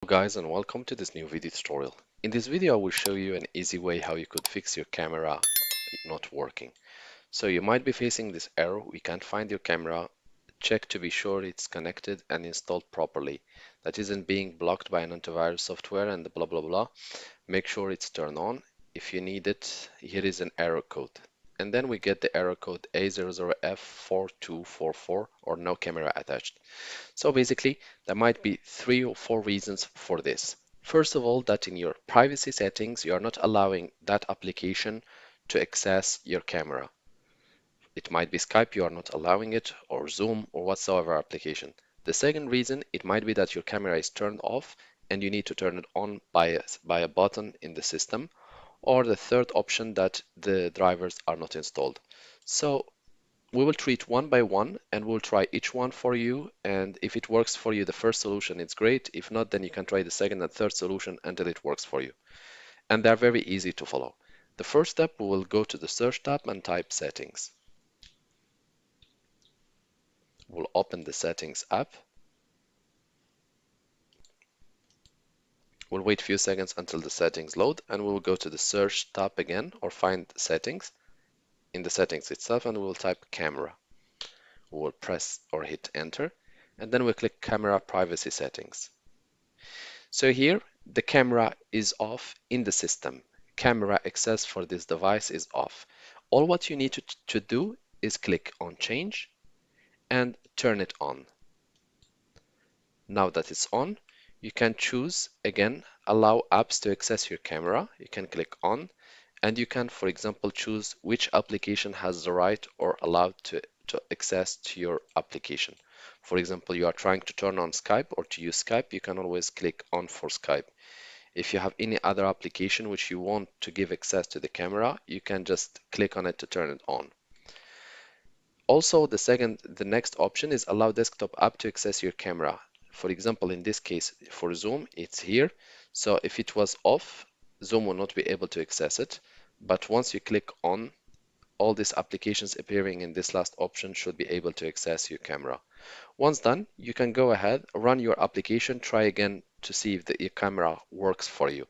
Guys, and welcome to this new video tutorial. In this video I will show you an easy way how you could fix your camera not working. So you might be facing this error, we can't find your camera. Check to be sure it's connected and installed properly, that isn't being blocked by an antivirus software and blah blah blah. Make sure it's turned on. If you need it, here is an error code. And then we get the error code A00F4244 or no camera attached. So basically, there might be 3 or 4 reasons for this. First of all, that in your privacy settings, you are not allowing that application to access your camera. It might be Skype, you are not allowing it, or Zoom, or whatsoever application. The second reason, it might be that your camera is turned off and you need to turn it on by a button in the system. Or the third option, that the drivers are not installed. So we will treat one by one and we'll try each one for you. And if it works for you, the first solution, it's great. If not, then you can try the second and third solution until it works for you. And they're very easy to follow. The first step, we will go to the search tab and type settings. We'll open the settings app. We'll wait a few seconds until the settings load and we'll go to the search tab again or find settings in the settings itself and we'll type camera. We'll press or hit enter and then we'll click camera privacy settings. So here the camera is off in the system. Camera access for this device is off. All what you need to do is click on change and turn it on. Now that it's on, you can choose again allow apps to access your camera. You can click on and you can, for example, choose which application has the right or allowed to access to your application. For example, you are trying to turn on Skype or to use Skype, you can always click on for Skype. If you have any other application which you want to give access to the camera, you can just click on it to turn it on. Also, the next option is allow desktop app to access your camera. For example, in this case, for Zoom, it's here. So if it was off, Zoom will not be able to access it. But once you click on, all these applications appearing in this last option should be able to access your camera. Once done, you can go ahead, run your application, try again to see if your camera works for you.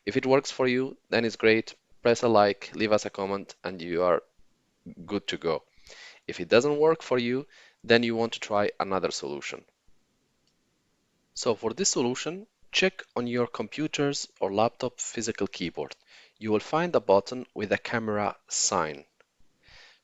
If it works for you, then it's great. Press a like, leave us a comment, and you are good to go. If it doesn't work for you, then you want to try another solution. So for this solution, check on your computer's or laptop physical keyboard. You will find a button with a camera sign.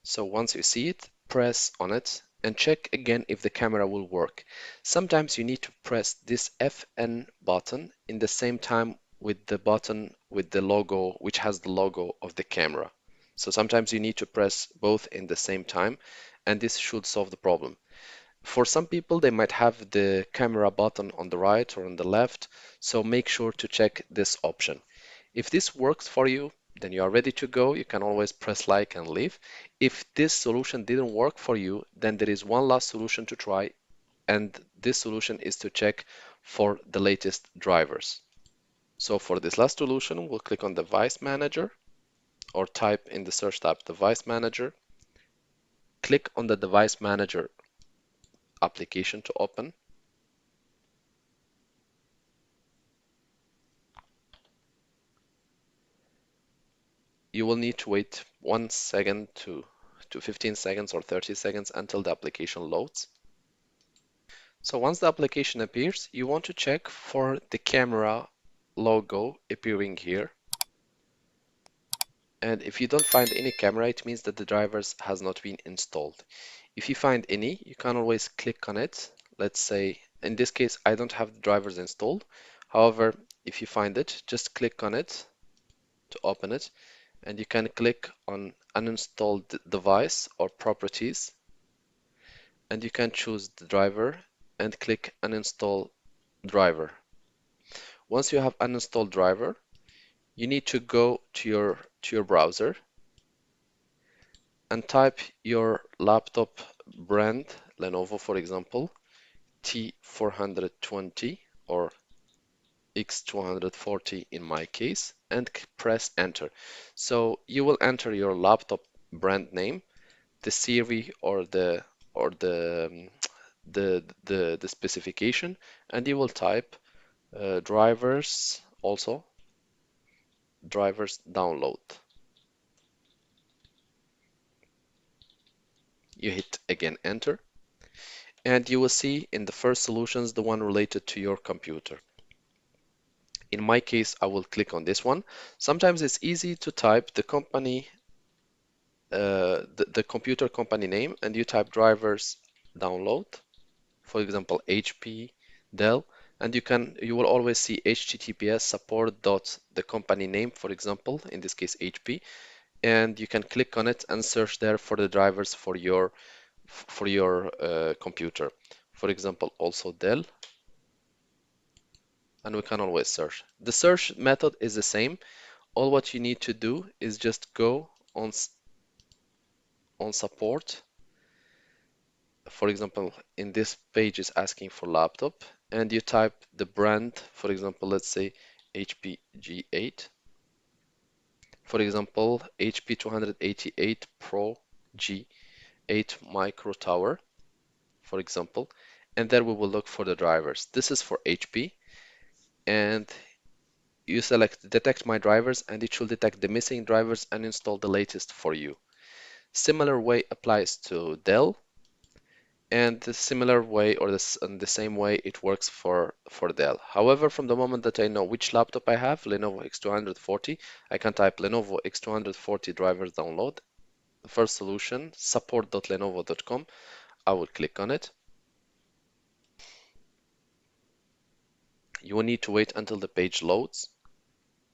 So once you see it, press on it and check again if the camera will work. Sometimes you need to press this FN button in the same time with the button with the logo, which has the logo of the camera. So sometimes you need to press both in the same time, and this should solve the problem. For some people, they might have the camera button on the right or on the left, so make sure to check this option. If this works for you, then you are ready to go. You can always press like and leave. If this solution didn't work for you, then there is one last solution to try, and this solution is to check for the latest drivers. So for this last solution, we'll click on Device Manager or type in the search tab Device Manager. Click on the Device Manager application to open. You will need to wait 1 second to 15 seconds or 30 seconds until the application loads. So once the application appears, you want to check for the camera logo appearing here. And if you don't find any camera, it means that the drivers has not been installed. If you find any, you can always click on it. Let's say, in this case, I don't have the drivers installed. However, if you find it, just click on it to open it. And you can click on uninstalled device or properties. And you can choose the driver and click uninstall driver. Once you have uninstalled driver, you need to go to your browser and type your laptop brand, Lenovo for example, T420 or X240 in my case, and press enter. So you will enter your laptop brand name, the series or the specification, and you will type Drivers also, drivers download. You hit again enter, and you will see in the first solutions the one related to your computer. In my case, I will click on this one. Sometimes it's easy to type the company, the computer company name, and you type drivers download, for example, HP, Dell, and you will always see HTTPS support dot the company name, for example, in this case HP, and you can click on it and search there for the drivers for your computer. For example, also Dell, and we can always search. The search method is the same. All what you need to do is just go on support. For example, in this page is asking for laptop, and you type the brand, for example, let's say HP G8, for example, HP 288 Pro G8 Micro Tower, for example, and there we will look for the drivers. This is for HP, and you select detect my drivers, and it should detect the missing drivers and install the latest for you. Similar way applies to Dell, and the similar way or the same way it works for Dell. However, from the moment that I know which laptop I have, Lenovo X240, I can type Lenovo X240 drivers download. The first solution, support.lenovo.com. I will click on it. You will need to wait until the page loads.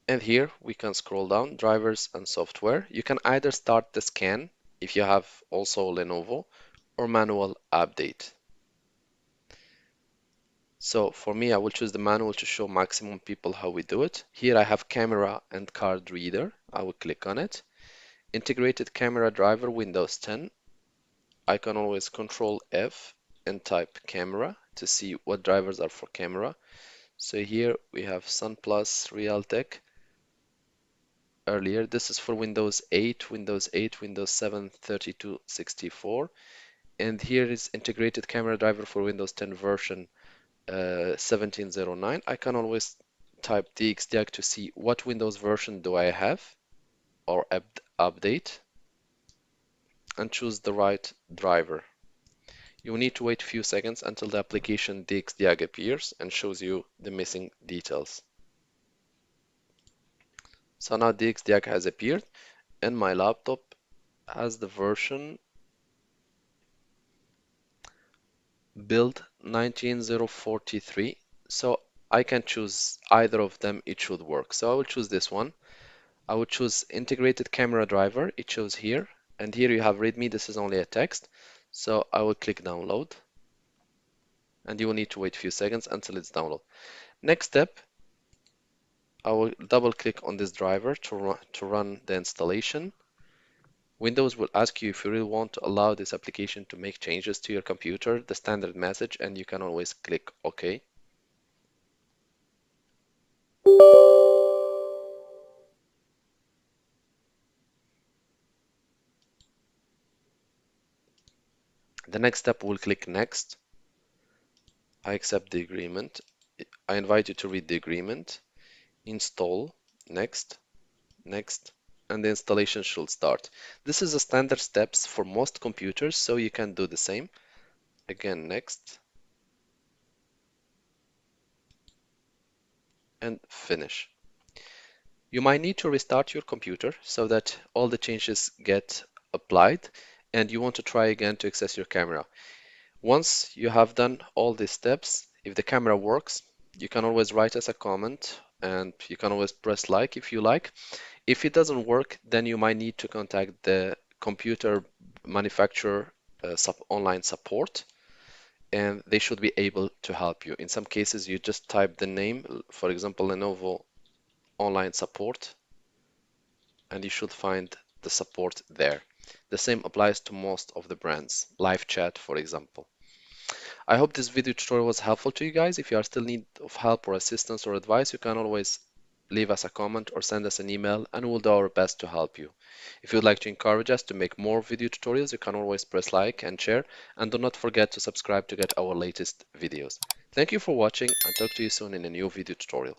And here we can scroll down, drivers and software. You can either start the scan if you have also Lenovo, or manual update. So for me, I will choose the manual to show maximum people how we do it. Here I have camera and card reader. I will click on it. Integrated camera driver Windows 10. I can always Control F and type camera to see what drivers are for camera. So here we have SunPlus, Realtek. Earlier, this is for Windows 8, Windows 8, Windows 7, 3264. And here is integrated camera driver for Windows 10 version 1709. I can always type dxdiag to see what Windows version do I have, or update, and choose the right driver. You will need to wait a few seconds until the application dxdiag appears and shows you the missing details. So now dxdiag has appeared, and my laptop has the version build 19043. So I can choose either of them, it should work. So I will choose this one. I would choose integrated camera driver. It shows here, and here you have README. This is only a text. So I will click download, and you will need to wait a few seconds until it's download. Next step, I will double click on this driver to run the installation. Windows will ask you if you really want to allow this application to make changes to your computer, the standard message, and you can always click OK. The next step, we'll click next. I accept the agreement. I invite you to read the agreement. Install, next, next, and the installation should start. This is a standard steps for most computers, so you can do the same. Again, next, and finish. You might need to restart your computer so that all the changes get applied, and you want to try again to access your camera. Once you have done all these steps, if the camera works, you can always write us a comment, and you can always press like if you like. If it doesn't work, then you might need to contact the computer manufacturer online support, and they should be able to help you. In some cases, you just type the name, for example, Lenovo online support, and you should find the support there. The same applies to most of the brands, live chat, for example. I hope this video tutorial was helpful to you guys. If you are still in need of help or assistance or advice, you can always leave us a comment or send us an email, and we'll do our best to help you. If you'd like to encourage us to make more video tutorials, you can always press like and share, and do not forget to subscribe to get our latest videos. Thank you for watching and talk to you soon in a new video tutorial.